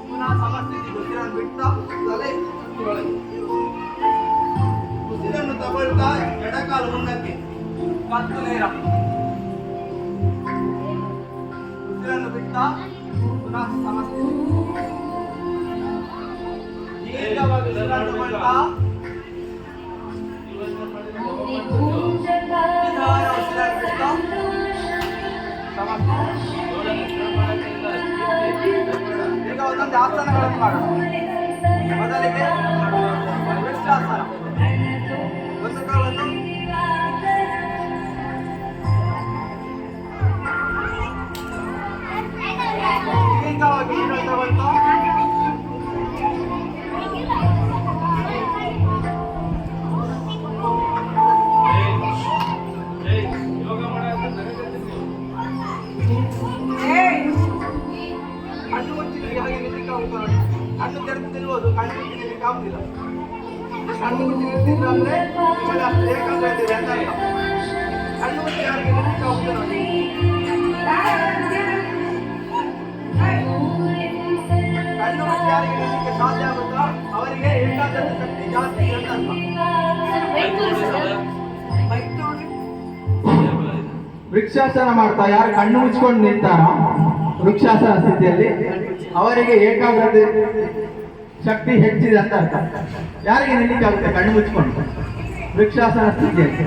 ಪುನಃ ಸಮಸ್ಥಿತಿ ಉಸಿರನ್ನು ಬಿಡ್ತಾ ತಲೆ ಒಳಗೆ. ಉಸಿರನ್ನು ತಗೊಳ್ತಾ ಎಡಕಾಲು ಮುಂದಕ್ಕೆ, ಕತ್ತು ನೇರ. ಉಸಿರನ್ನು ಬಿಡ್ತಾ ಪುನಃ ಸಮಸ್ಥಿತಿ. ದೀರ್ಘವಾಗಿ ಉಸಿರನ್ನು ತಗೊಳ್ತಾ ನಿಧಾನ ಉಸಿರನ್ನು ಬಿಡ್ತಾ ಸಮಸ್ಥಿತಿ. ಈಗ ಒಂದೊಂದು ಆಸನಗಳನ್ನು ಮಾಡೋಣ. ಮೊದಲಿಗೆ ವೃಕ್ಷಾಸನ. ಒಂದು ಕಾಲನ್ನು ದೀರ್ಘವಾಗಿ ಉಸಿರು ತಗೊಳ್ತಾ ಕಣ್ಣು ಮುಚ್ಚಿ ಹಾಗೆ ನಿಲ್ಲಿಕ್ಕೆ ಹೋಗ್ತಾ ನೋಡಿ. ಕಣ್ಣು ತೆರೆದು ನಿಲ್ಬೋದು, ಕಣ್ಣು ಮುಚ್ಚಿ ನಿಲ್ಲಿಕ್ಕೆ ಆಗುದಿಲ್ಲ. ಕಣ್ಣು ಮುಚ್ಚಿ ನಿಲ್ತಿಲ್ಲ ಅಂದ್ರೆ ನಿಮ್ಮಲ್ಲಿ ಅಷ್ಟು ಏಕಾಗ್ರತೆ ಇದೆ ಅಂತ ಅರ್ಥ. ಕಣ್ಣು ಮುಚ್ಚಿ ಹಾಗೆ ನಿಲ್ಲಿಕ್ಕೆ ಹೋಗ್ತಾ ನೋಡಿ. ಕಣ್ಣು ಮುಚ್ಚಿ ಯಾರಿಗೆ ನಿಲ್ಲಿಕ್ಕೆ ಸಾಧ್ಯ ಆಗುತ್ತಾ ಅವರಿಗೆ ಏಕಾಗ್ರತೆ ಶಕ್ತಿ ಜಾಸ್ತಿ ಇದೆ ಅಂತ ಅರ್ಥ. ವೃಕ್ಷಾಸನ ಮಾಡ್ತಾ ಯಾರು ಕಣ್ಣು ಮುಚ್ಕೊಂಡು ನಿಲ್ತಾರೋ ವೃಕ್ಷಾಸನ ಸ್ಥಿತಿಯಲ್ಲಿ ಅವರಿಗೆ ಏಕಾಗ್ರತೆ ಶಕ್ತಿ ಹೆಚ್ಚಿದೆ ಅಂತ ಅರ್ಥ. ಯಾರಿಗೆ ನಿಲ್ಲಿಕ್ಕೆ ಆಗುತ್ತೆ ಕಣ್ಣು ಮುಚ್ಕೊಂಡು ವೃಕ್ಷಾಸನ ಸ್ಥಿತಿಯಲ್ಲಿ?